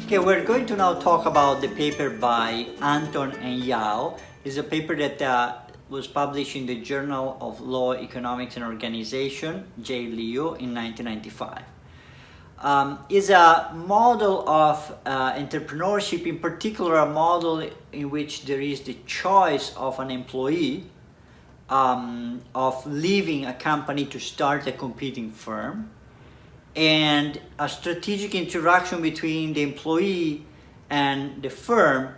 Okay, we're going to now talk about the paper by Anton and Yao. It's a paper that was published in the Journal of Law, Economics and Organization, JLEO, in 1995. Is a model of entrepreneurship, in particular a model in which there is the choice of an employee of leaving a company to start a competing firm, and a strategic interaction between the employee and the firm,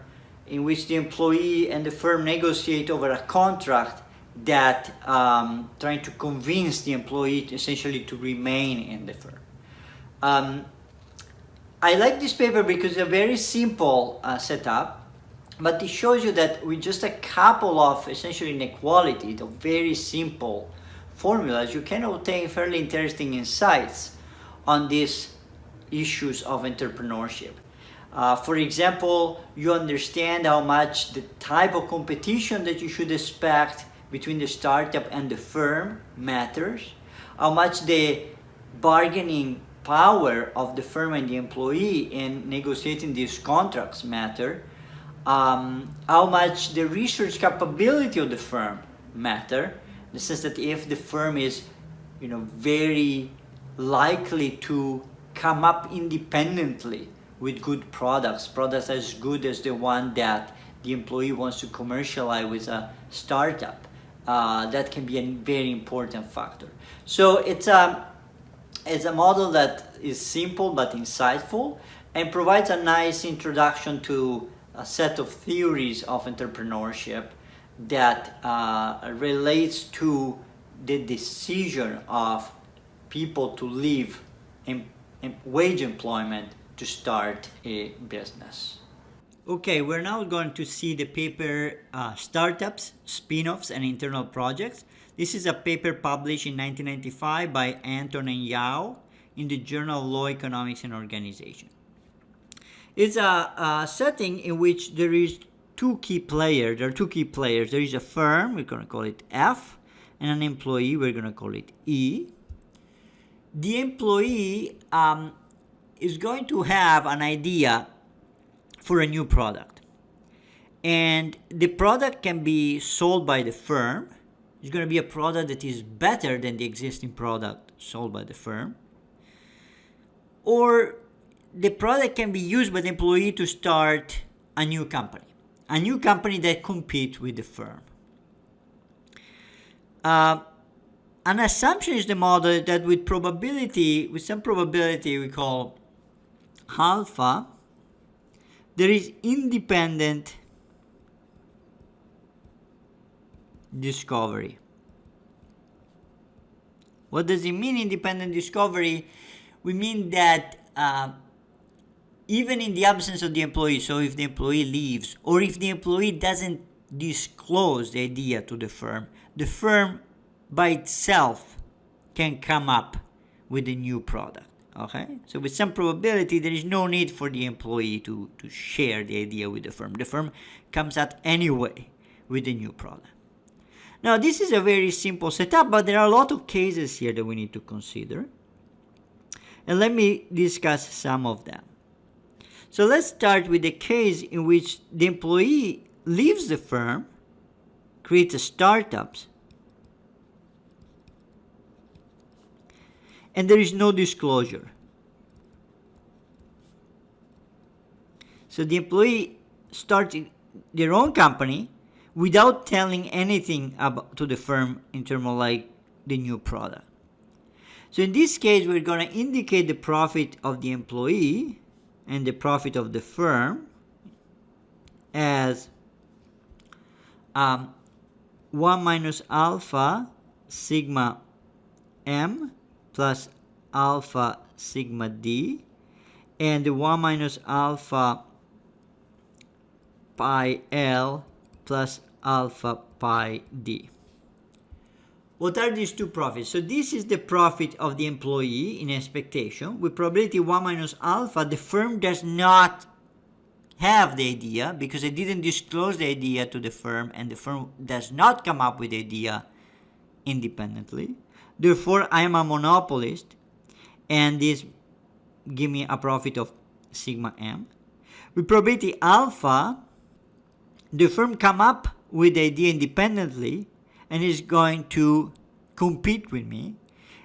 in which the employee and the firm negotiate over a contract that trying to convince the employee essentially to remain in the firm. I like this paper because it's a very simple setup, but it shows you that with just a couple of essentially inequality, the very simple formulas, you can obtain fairly interesting insights on these issues of entrepreneurship. For example, you understand how much the type of competition that you should expect between the startup and the firm matters, how much the bargaining power of the firm and the employee in negotiating these contracts matter, how much the research capability of the firm matter, in the sense that if the firm is very likely to come up independently with good products as good as the one that the employee wants to commercialize with a startup, that can be a very important factor. So it's a model that is simple but insightful and provides a nice introduction to a set of theories of entrepreneurship that relates to the decision of people to leave wage employment to start a business. Okay, we're now going to see the paper Startups, Spin-offs and Internal Projects. This is a paper published in 1995 by Anton and Yao in the Journal of Law, Economics and Organization. It's a setting in which there is two key players. There are two key players. There is a firm, we're going to call it F, and an employee, we're going to call it E. The employee is going to have an idea for a new product. And the product can be sold by the firm. It's going to be a product that is better than the existing product sold by the firm. Or the product can be used by the employee to start a new company that competes with the firm. An assumption is the model that with some probability we call alpha, there is independent discovery. What does it mean, independent discovery? We mean that even in the absence of the employee, so if the employee leaves, or if the employee doesn't disclose the idea to the firm by itself can come up with a new product. Okay? So with some probability, there is no need for the employee to share the idea with the firm. The firm comes out anyway with a new product. Now, this is a very simple setup, but there are a lot of cases here that we need to consider. And let me discuss some of them. So let's start with the case in which the employee leaves the firm, creates a startup, and there is no disclosure. So the employee starts their own company without telling anything to the firm in terms of like the new product. So in this case, we're going to indicate the profit of the employee and the profit of the firm as 1 minus alpha sigma m plus alpha sigma d, and the 1 minus alpha pi L plus alpha pi d. What are these two profits? So this is the profit of the employee in expectation. With probability 1 minus alpha, the firm does not have the idea because it didn't disclose the idea to the firm, and the firm does not come up with the idea independently. Therefore, I am a monopolist, and this give me a profit of sigma m. With probability alpha, the firm come up with the idea independently and is going to compete with me.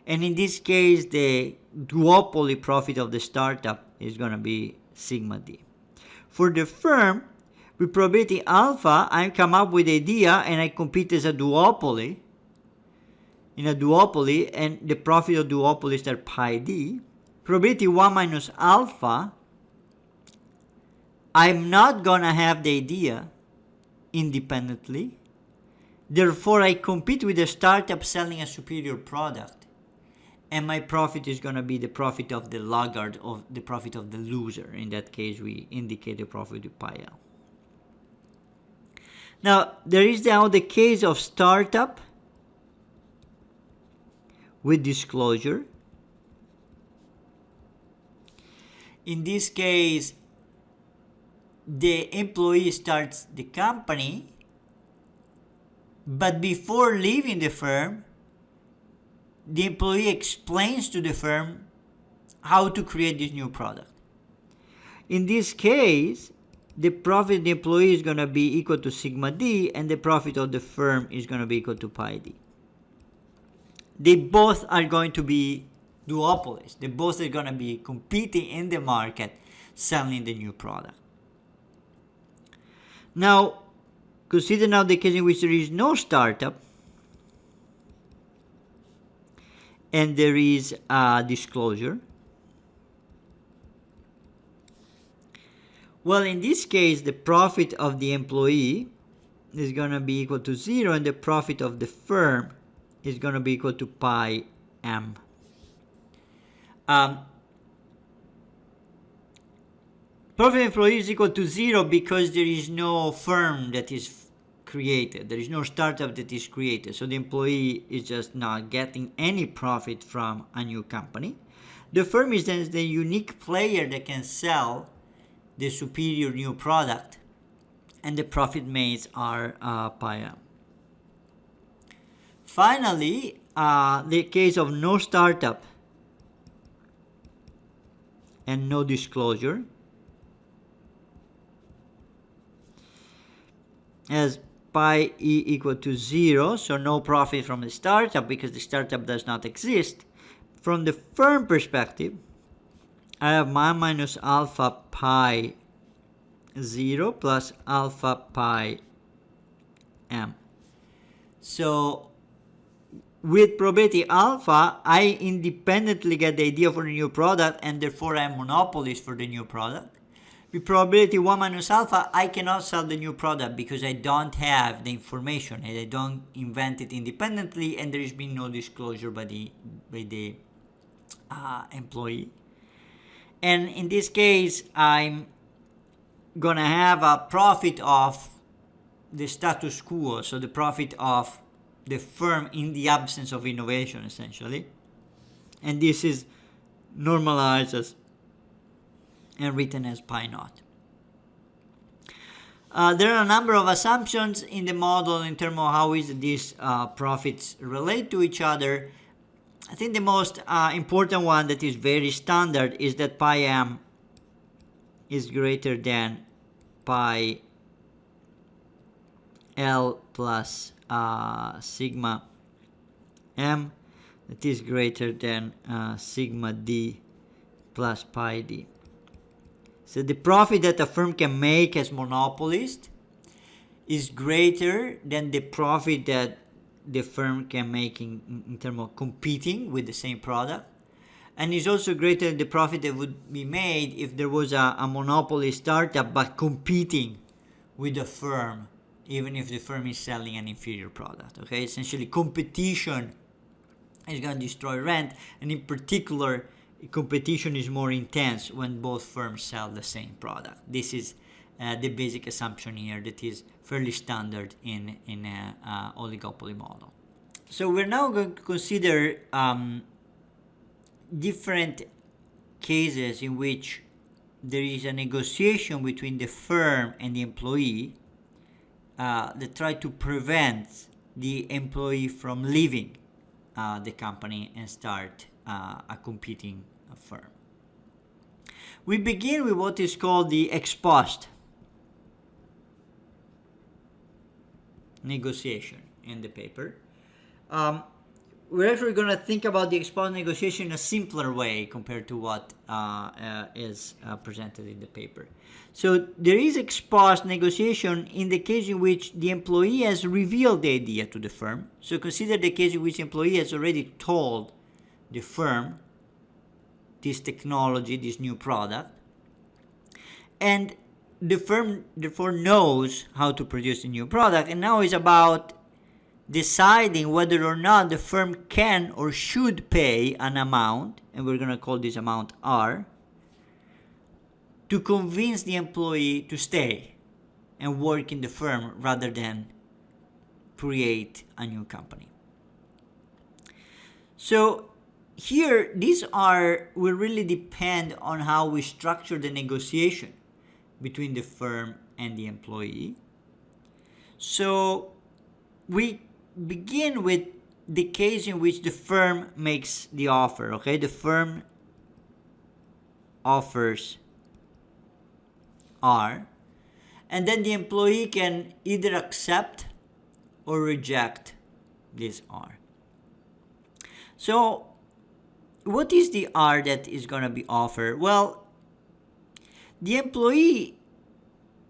And in this case, the duopoly profit of the startup is going to be sigma d. For the firm, with probability alpha, I come up with the idea and I compete as a duopoly. In a duopoly, and the profit of duopoly is at pi d. Probability 1 minus alpha, I'm not going to have the idea independently. Therefore, I compete with a startup selling a superior product. And my profit is going to be the profit of the laggard, of the profit of the loser. In that case, we indicate the profit with pi l. Now, there is now the case of startup with disclosure. In this case, the employee starts the company, but before leaving the firm, the employee explains to the firm how to create this new product. In this case, the profit of the employee is going to be equal to sigma d, and the profit of the firm is going to be equal to pi d. They both are going to be duopolies. They both are going to be competing in the market, selling the new product. Now, consider now the case in which there is no startup and there is a disclosure. Well, in this case, the profit of the employee is going to be equal to 0, and the profit of the firm is going to be equal to pi m. Profit of employee is equal to 0 because there is no firm that is created. There is no startup that is created. So the employee is just not getting any profit from a new company. The firm is then the unique player that can sell the superior new product, and the profit mates are pi m. Finally, the case of no startup and no disclosure, as pi e equal to 0, so no profit from the startup because the startup does not exist. From the firm perspective, I have 1 minus alpha pi 0 plus alpha pi m. So with probability alpha, I independently get the idea for the new product, and therefore I am monopolist for the new product. With probability 1 minus alpha, I cannot sell the new product because I don't have the information and I don't invent it independently, and there has been no disclosure by the employee. And in this case, I'm going to have a profit of the status quo, so the profit of the firm in the absence of innovation, essentially. And this is normalized as and written as pi naught. There are a number of assumptions in the model in terms of how is these profits relate to each other. I think the most important one that is very standard is that pi m is greater than pi L plus sigma m, that is greater than sigma d plus pi d. So the profit that a firm can make as monopolist is greater than the profit that the firm can make in terms of competing with the same product, and is also greater than the profit that would be made if there was a monopoly startup but competing with a firm, even if the firm is selling an inferior product. Okay, essentially competition is going to destroy rent, and in particular competition is more intense when both firms sell the same product. This is the basic assumption here that is fairly standard in an oligopoly model. So we're now going to consider different cases in which there is a negotiation between the firm and the employee that try to prevent the employee from leaving the company and start a competing firm. We begin with what is called the ex post negotiation in the paper. We're actually going to think about the ex post negotiation in a simpler way compared to what is presented in the paper. So there is ex post negotiation in the case in which the employee has revealed the idea to the firm. So consider the case in which the employee has already told the firm this technology, this new product, and the firm therefore knows how to produce a new product, and now it's about deciding whether or not the firm can or should pay an amount, and we're going to call this amount R, to convince the employee to stay and work in the firm rather than create a new company. So here, these will really depend on how we structure the negotiation between the firm and the employee. So we begin with the case in which the firm makes the offer, okay? The firm offers R, and then the employee can either accept or reject this R. So what is the R that is going to be offered? Well, the employee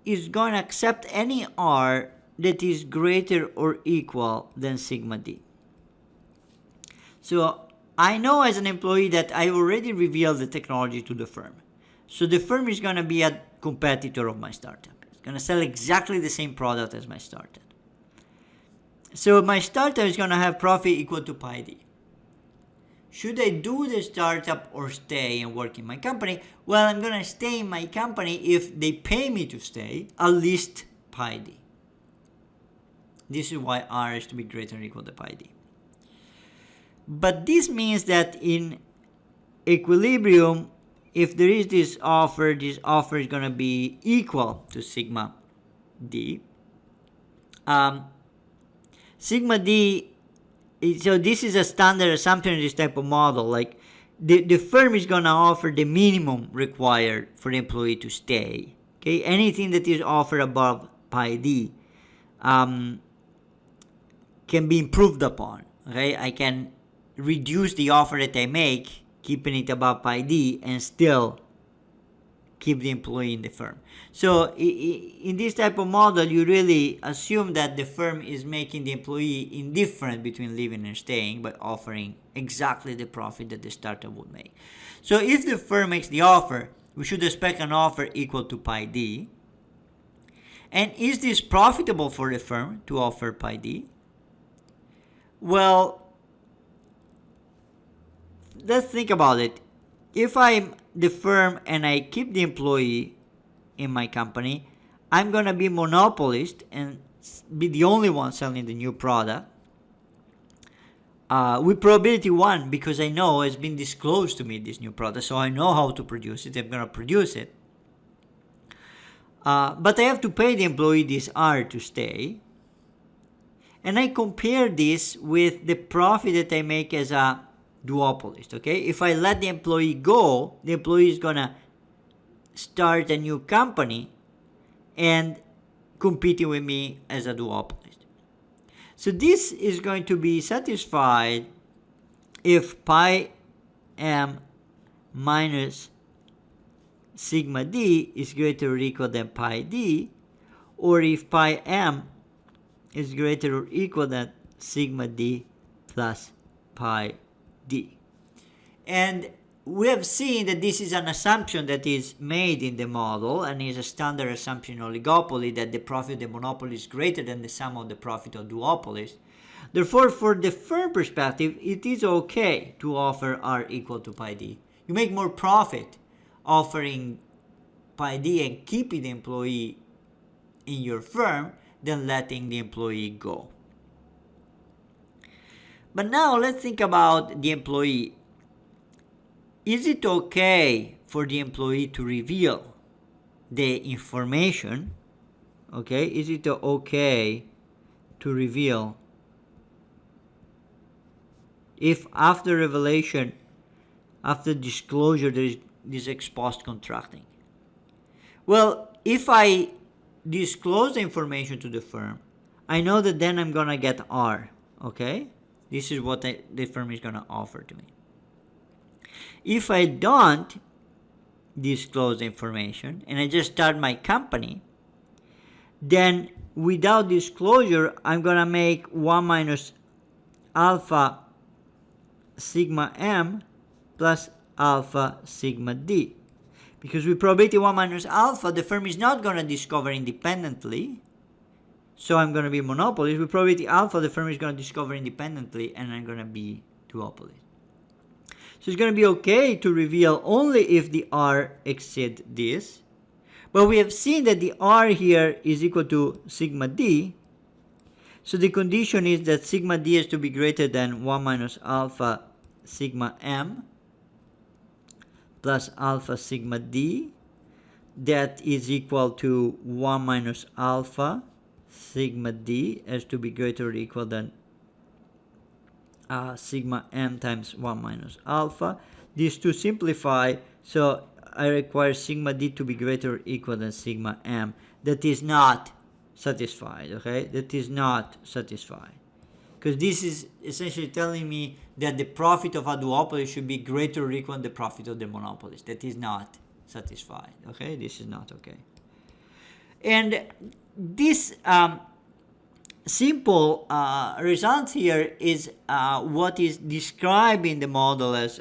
is going to accept any R that is greater or equal than sigma D. So I know as an employee that I already revealed the technology to the firm. So the firm is going to be a competitor of my startup. It's going to sell exactly the same product as my startup. So my startup is going to have profit equal to pi D. Should I do the startup or stay and work in my company? Well, I'm going to stay in my company if they pay me to stay, at least pi D. This is why R is to be greater or equal to pi D. But this means that in equilibrium, if there is this offer is going to be equal to sigma D. Sigma D, so this is a standard assumption in this type of model. Like the firm is going to offer the minimum required for the employee to stay. Okay, anything that is offered above pi D can be improved upon. Okay, I can reduce the offer that I make, keeping it above pi D, and still keep the employee in the firm. So in this type of model, you really assume that the firm is making the employee indifferent between leaving and staying by offering exactly the profit that the startup would make. So if the firm makes the offer, we should expect an offer equal to pi D. And is this profitable for the firm to offer pi D? Well, let's think about it. If I'm the firm and I keep the employee in my company, I'm going to be monopolist and be the only one selling the new product. With probability 1, because I know it's been disclosed to me, this new product, so I know how to produce it. I'm going to produce it. But I have to pay the employee this R to stay. And I compare this with the profit that I make as a duopolist, okay? If I let the employee go, the employee is going to start a new company and competing with me as a duopolist. So this is going to be satisfied if pi m minus sigma D is greater or equal than pi D, or if pi m is greater or equal than sigma D plus pi D. And we have seen that this is an assumption that is made in the model and is a standard assumption in oligopoly that the profit of the monopoly is greater than the sum of the profit of duopolist. Therefore, for the firm perspective, it is okay to offer R equal to pi D. You make more profit offering pi D and keeping the employee in your firm than letting the employee go. But now let's think about the employee. Is it okay for the employee to reveal the information? Okay, is it okay to reveal if after revelation, after disclosure, there is this ex-post contracting? Well, if I disclose the information to the firm, I know that then I'm going to get R, okay? This is what the firm is going to offer to me. If I don't disclose the information and I just start my company, then without disclosure, I'm going to make 1 minus alpha sigma m plus alpha sigma d. Because with probability 1 minus alpha, the firm is not going to discover independently. So I'm going to be monopolist. With probability alpha, the firm is going to discover independently, and I'm going to be duopolist. So it's going to be okay to reveal only if the R exceeds this. But we have seen that the R here is equal to sigma d. So the condition is that sigma d has to be greater than 1 minus alpha sigma m plus alpha sigma d. That is equal to 1 minus alpha sigma d has to be greater or equal than sigma m times 1 minus alpha. These two simplify, so I require sigma d to be greater or equal than sigma m. That is not satisfied, okay? That is not satisfied. Because this is essentially telling me that the profit of a duopoly should be greater or equal to the profit of the monopolist. That is not satisfied, okay? This is not okay. And this simple result here is what is described in the model as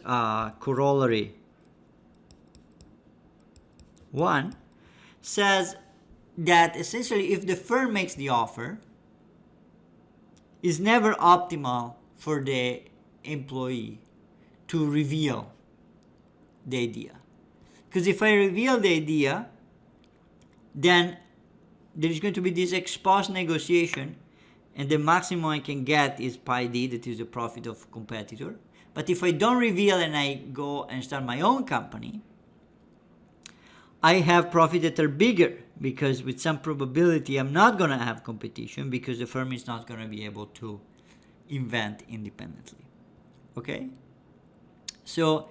corollary 1, says that essentially if the firm makes the offer, it's never optimal for the employee to reveal the idea. Because if I reveal the idea, then there is going to be this ex-post negotiation, and the maximum I can get is pi d, that is the profit of competitor. But if I don't reveal and I go and start my own company, I have profit that are bigger, because with some probability I'm not going to have competition, because the firm is not going to be able to invent independently. Okay? So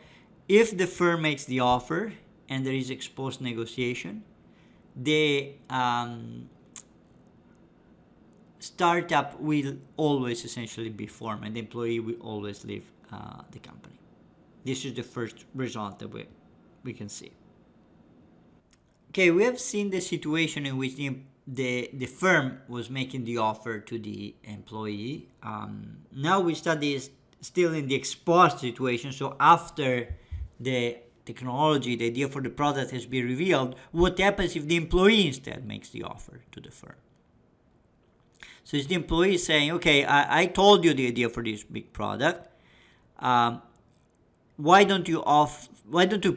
if the firm makes the offer and there is ex-post negotiation, the startup will always essentially be formed, and the employee will always leave the company. This is the first result that we can see. Okay, we have seen the situation in which the firm was making the offer to the employee. Now we study still in the ex-post situation, so after the technology, the idea for the product has been revealed, what happens if the employee instead makes the offer to the firm? So it's the employee saying, okay, I told you the idea for this big product. Why don't you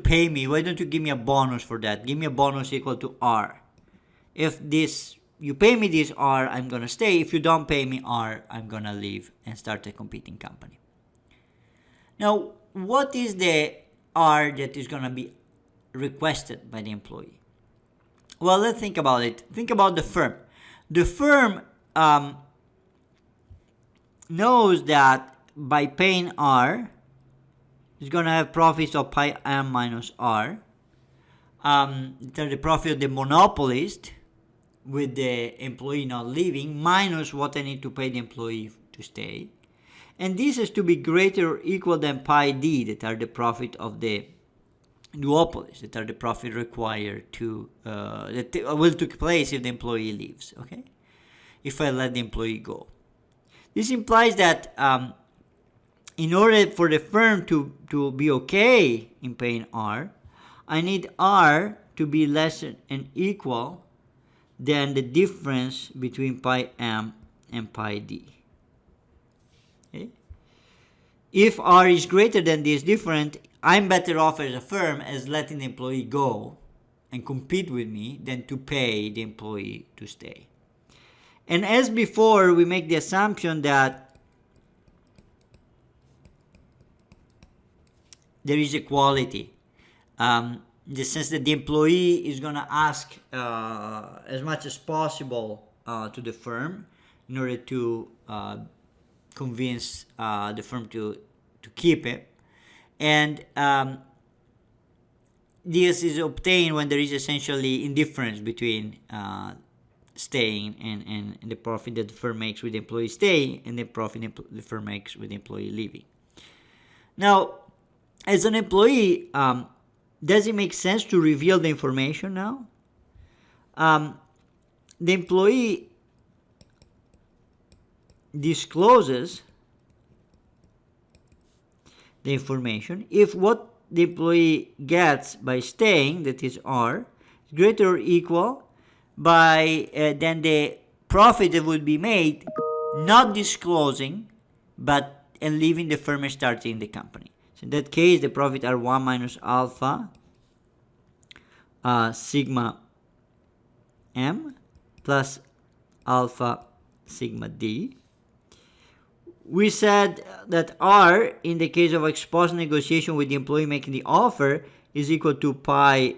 pay me? Why don't you give me a bonus for that? Give me a bonus equal to R. If you pay me this R, I'm going to stay. If you don't pay me R, I'm going to leave and start a competing company. Now, what is the R that is going to be requested by the employee? Well, let's think about it. Think about the firm. The firm knows that by paying R, it's going to have profits of pi m minus R. The profit of the monopolist with the employee not leaving minus what I need to pay the employee to stay. And this is to be greater or equal than pi d, that are the profit of the duopolist, that are the profit required to that will take place if the employee leaves. Okay, if I let the employee go, this implies that in order for the firm to be okay in paying R, I need R to be less than equal than the difference between pi m and pi d. Okay? If R is greater than this difference, I'm better off as a firm as letting the employee go and compete with me than to pay the employee to stay. And as before, we make the assumption that there is equality. In the sense that the employee is going to ask as much as possible to the firm in order to convince the firm to keep it. And this is obtained when there is essentially indifference between staying and the profit that the firm makes with the employee staying and the profit the firm makes with the employee leaving. Now, as an employee, does it make sense to reveal the information now? The employee discloses the information if what the employee gets by staying, that is R, is greater or equal by than the profit that would be made not disclosing and leaving the firm and starting the company. So in that case, the profit are 1 minus alpha sigma M plus alpha sigma D. We said that R, in the case of ex post negotiation with the employee making the offer, is equal to pi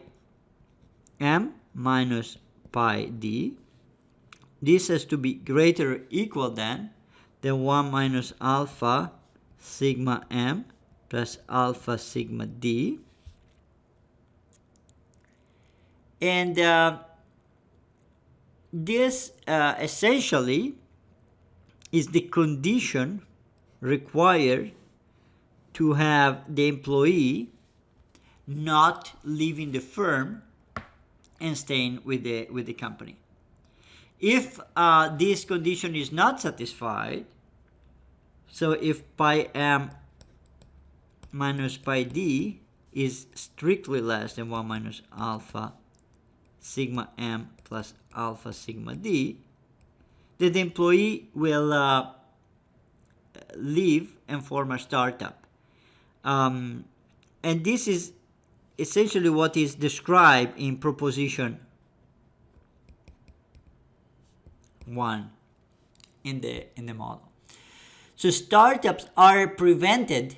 M minus pi D. This has to be greater or equal than 1 minus alpha sigma M plus alpha sigma D. And this essentially is the condition required to have the employee not leaving the firm and staying with the company. If this condition is not satisfied, so if pi M minus pi D is strictly less than 1 minus alpha sigma M plus alpha sigma D, then the employee will leave and form a startup. And this is essentially what is described in proposition 1 in the model. So startups are prevented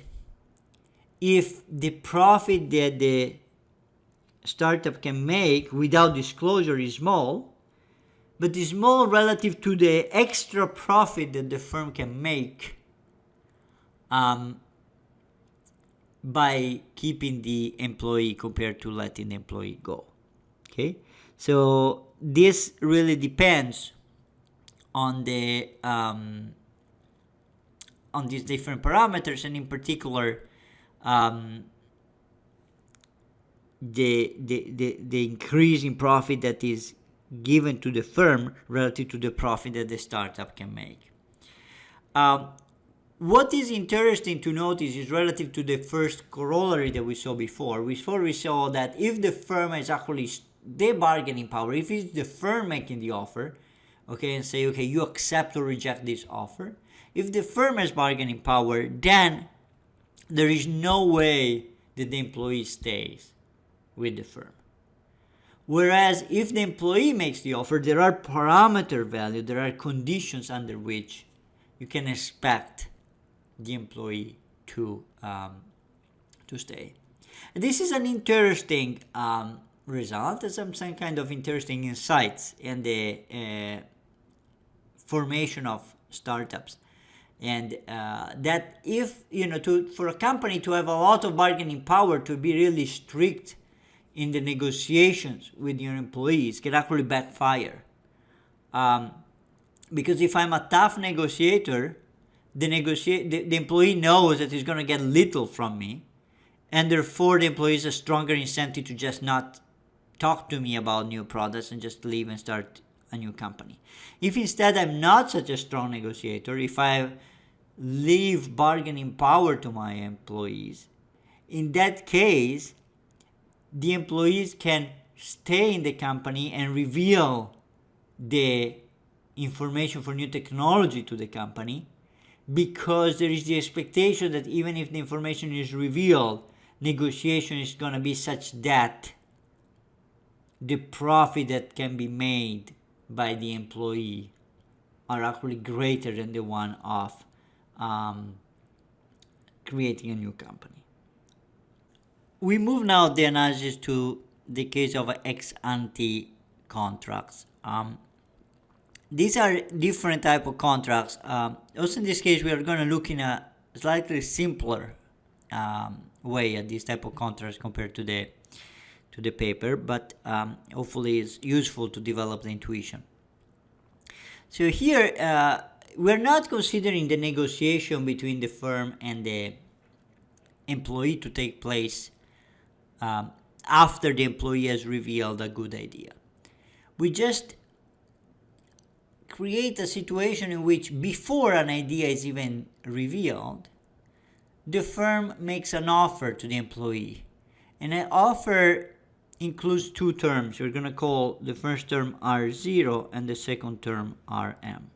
if the profit that the startup can make without disclosure is small, but is small relative to the extra profit that the firm can make by keeping the employee compared to letting the employee go. Okay, so this really depends on the on these different parameters, and in particular the increase in profit that is given to the firm relative to the profit that the startup can make. What is interesting to notice is relative to the first corollary that we saw before. We saw that if the firm has actually the bargaining power, if it's the firm making the offer, okay, and say, okay, you accept or reject this offer. If the firm has bargaining power, then there is no way that the employee stays with the firm. Whereas if the employee makes the offer, there are parameter values, there are conditions under which you can expect the employee to stay. And this is an interesting result, and some kind of interesting insights in the formation of startups. And that if, for a company to have a lot of bargaining power, to be really strict in the negotiations with your employees, can actually backfire. Because if I'm a tough negotiator, the employee knows that he's going to get little from me, and therefore the employee has a stronger incentive to just not talk to me about new products and just leave and start a new company. If instead I'm not such a strong negotiator, if I leave bargaining power to my employees, in that case, the employees can stay in the company and reveal the information for new technology to the company, because there is the expectation that even if the information is revealed, negotiation is going to be such that the profit that can be made by the employee are actually greater than the one of creating a new company. We move now the analysis to the case of ex-ante contracts. These are different type of contracts. Also in this case, we are going to look in a slightly simpler way at this type of contracts compared to to the paper, but hopefully it's useful to develop the intuition. So here, we're not considering the negotiation between the firm and the employee to take place after the employee has revealed a good idea. We just create a situation in which before an idea is even revealed, the firm makes an offer to the employee. And an offer includes two terms. We're going to call the first term R0 and the second term RM.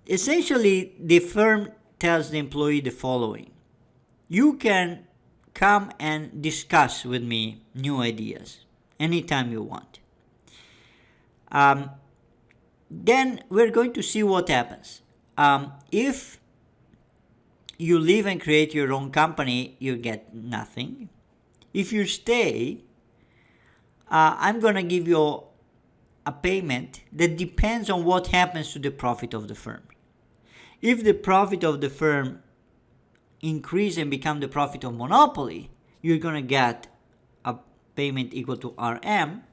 Essentially, the firm tells the employee the following: you can come and discuss with me new ideas anytime you want. Then we're going to see what happens. If you leave and create your own company, you get nothing. If you stay, I'm going to give you a payment that depends on what happens to the profit of the firm. If the profit of the firm increase and become the profit of monopoly, you're going to get a payment equal to RM.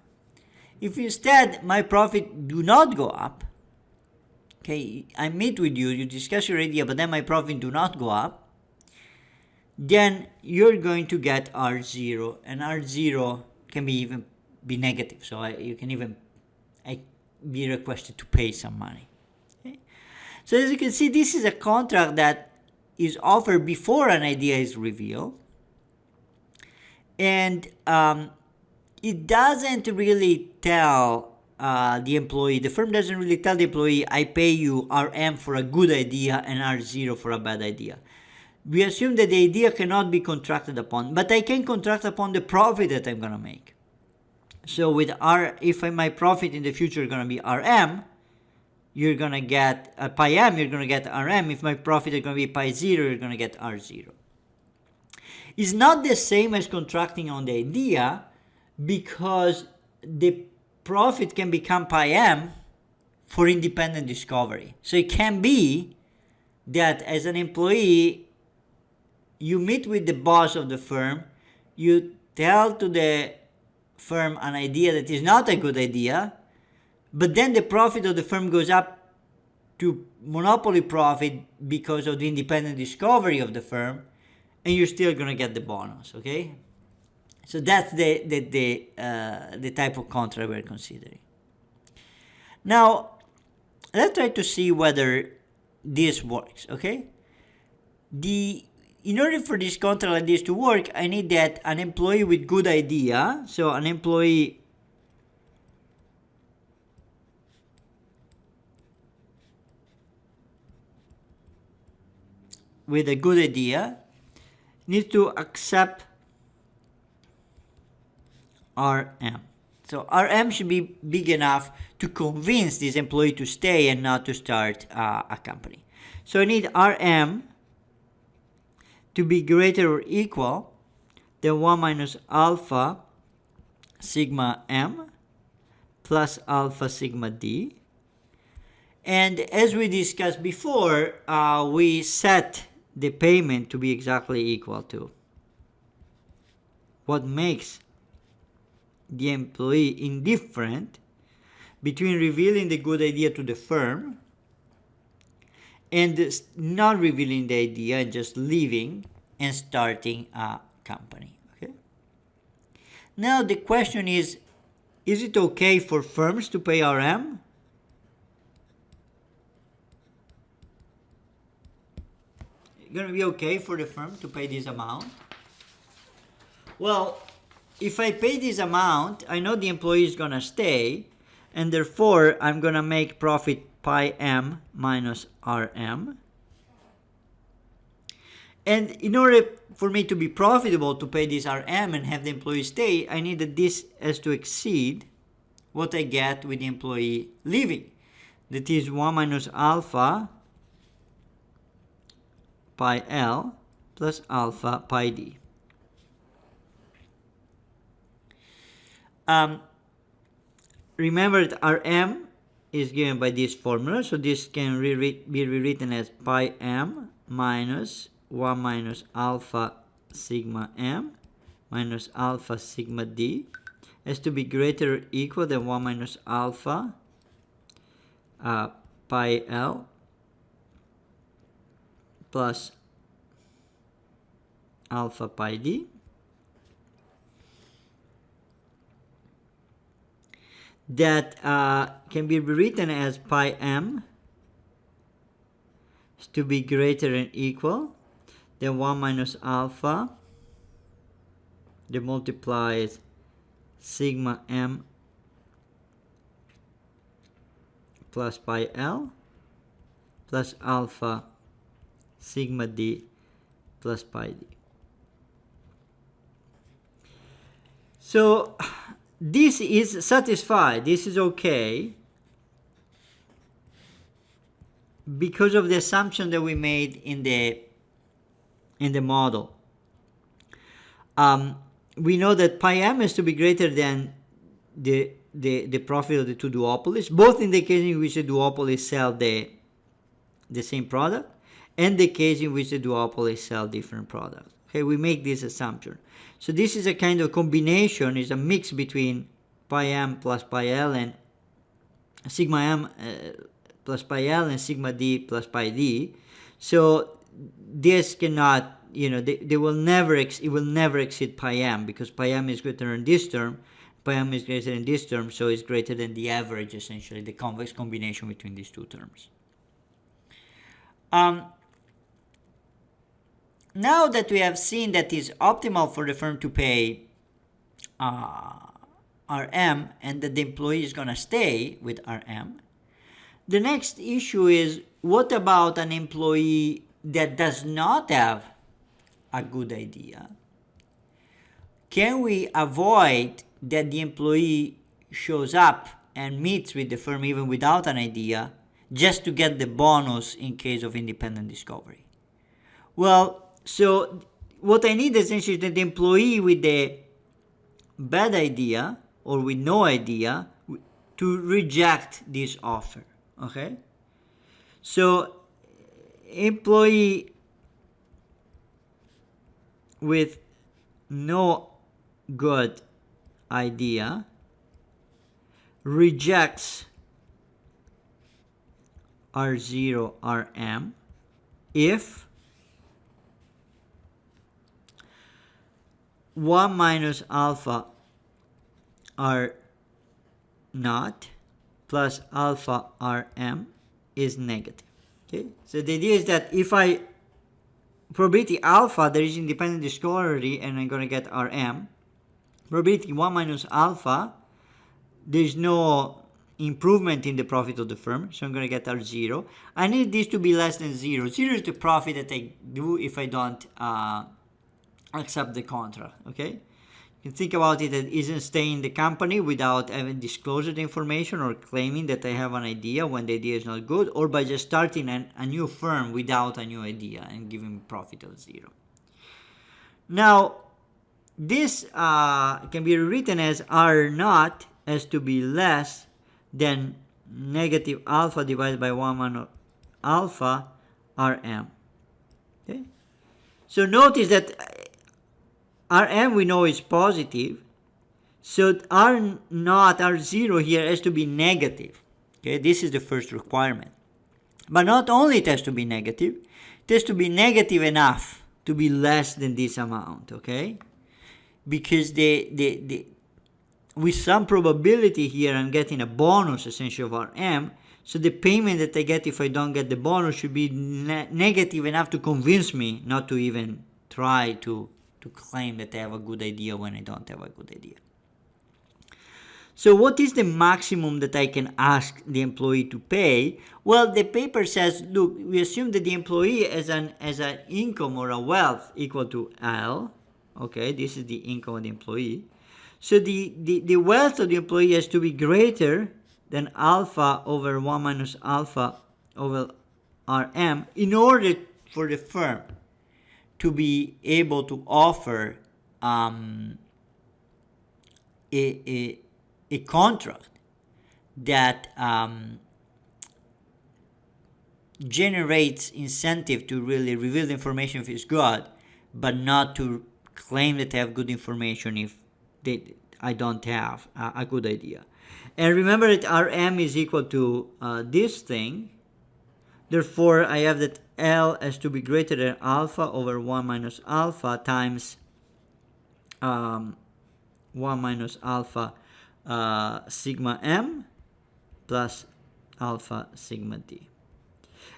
If instead my profit do not go up, okay, I meet with you, you discuss your idea, but then my profit do not go up, then you're going to get R0, and R0 can be negative, so you can even be requested to pay some money. Okay? So as you can see, this is a contract that is offered before an idea is revealed, and it doesn't really tell the employee, the firm doesn't really tell the employee, I pay you RM for a good idea and R0 for a bad idea. We assume that the idea cannot be contracted upon, but I can contract upon the profit that I'm going to make. So with if my profit in the future is going to be RM, you're going to get pi m, you're going to get RM. If my profit is going to be pi 0, you're going to get R0. It's not the same as contracting on the idea, because the profit can become pi m for independent discovery. So it can be that as an employee, you meet with the boss of the firm, you tell to the firm an idea that is not a good idea, but then the profit of the firm goes up to monopoly profit because of the independent discovery of the firm, and you're still going to get the bonus, okay? So that's the type of contract we're considering. Now, let's try to see whether this works, okay? In order for this contract like this to work, I need that an employee with good idea, so an employee with a good idea needs to accept RM. So RM should be big enough to convince this employee to stay and not to start a company. So I need RM to be greater or equal than 1 minus alpha sigma m plus alpha sigma d. And as we discussed before, we set the payment to be exactly equal to what makes the employee indifferent between revealing the good idea to the firm and not revealing the idea and just leaving and starting a company. Okay. Now the question is it okay for firms to pay RM? It's going to be okay for the firm to pay this amount? Well, if I pay this amount, I know the employee is going to stay, and therefore I'm going to make profit pi m minus RM. And in order for me to be profitable to pay this RM and have the employee stay, I need that this has to exceed what I get with the employee leaving. That is 1 minus alpha pi L plus alpha pi D. Remember that Rm is given by this formula, so this can be rewritten as pi m minus 1 minus alpha sigma m minus alpha sigma d has to be greater or equal than 1 minus alpha pi L plus alpha pi d. That can be rewritten as pi m is to be greater and equal than 1 minus alpha that multiplies sigma m plus pi L plus alpha sigma d plus pi d. So this is satisfied, this is okay, because of the assumption that we made in the model. We know that pi m is to be greater than the profit of the two duopolies, both in the case in which the duopolies sell the same product and the case in which the duopolies sell different products. Okay, we make this assumption. So this is a kind of combination, is a mix between pi m plus pi L and sigma m plus pi L and sigma d plus pi d. So this cannot, they will never, it will never exceed pi m, because pi m is greater than this term, pi m is greater than this term, so it's greater than the average, essentially, the convex combination between these two terms. Now that we have seen that it's optimal for the firm to pay RM and that the employee is going to stay with RM, the next issue is, what about an employee that does not have a good idea? Can we avoid that the employee shows up and meets with the firm even without an idea, just to get the bonus in case of independent discovery? Well, so what I need essentially is that the employee with the bad idea or with no idea to reject this offer. Okay? So employee with no good idea rejects R0 RM if 1 minus alpha R naught plus alpha RM is negative. Okay, so the idea is that if I probability alpha, there is independent discovery and I'm going to get RM. Probability 1 minus alpha, there is no improvement in the profit of the firm, so I'm going to get R0. I need this to be less than 0. 0 is the profit that I do if I don't accept the contract. Okay, you can think about it as isn't staying in the company without having disclosed the information or claiming that I have an idea when the idea is not good, or by just starting a new firm without a new idea and giving profit of 0. Now this can be rewritten as R naught has to be less than negative alpha divided by 1 minus alpha RM. Okay, so notice that Rm we know is positive, so R naught, R0 here has to be negative. Okay, this is the first requirement. But not only it has to be negative, it has to be negative enough to be less than this amount. Okay, because with some probability here I'm getting a bonus essentially of Rm, so the payment that I get if I don't get the bonus should be negative enough to convince me not to even try to claim that I have a good idea when I don't have a good idea. So what is the maximum that I can ask the employee to pay? Well, the paper says, look, we assume that the employee has an income or a wealth equal to L. Okay, this is the income of the employee. So the wealth of the employee has to be greater than alpha over 1 minus alpha over Rm in order for the firm to be able to offer a contract that generates incentive to really reveal the information if it's good, but not to claim that I have good information if I don't have a good idea. And remember that Rm is equal to this thing. Therefore, I have that L has to be greater than alpha over 1 minus alpha times 1 minus alpha sigma m plus alpha sigma d.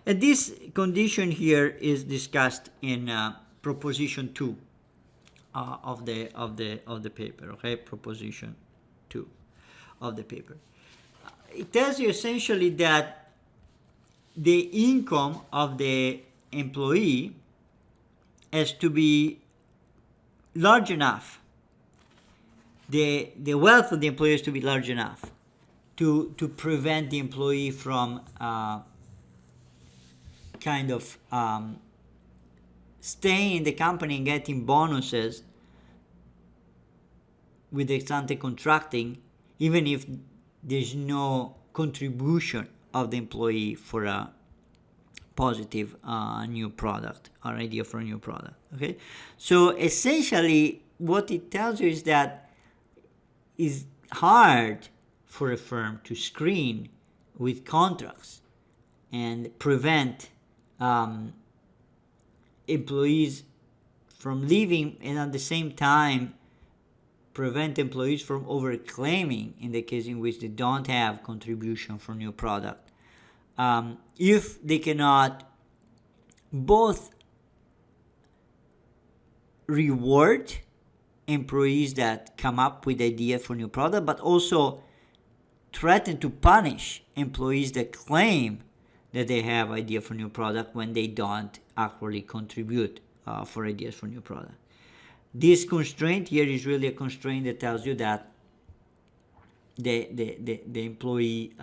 And this condition here is discussed in proposition 2 of the paper. Okay, proposition 2 of the paper. It tells you essentially that the income of the employee has to be large enough. The wealth of the employee has to be large enough to prevent the employee from staying in the company and getting bonuses with ex-ante contracting, even if there's no contribution of the employee for a positive new product or idea for a new product. Okay, so essentially what it tells you is that it's hard for a firm to screen with contracts and prevent employees from leaving, and at the same time prevent employees from overclaiming in the case in which they don't have contribution for new product. If they cannot both reward employees that come up with ideas for new product, but also threaten to punish employees that claim that they have idea for new product when they don't actually contribute for ideas for new product. This constraint here is really a constraint that tells you that the employee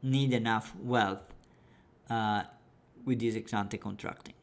need enough wealth with this ex-ante contracting.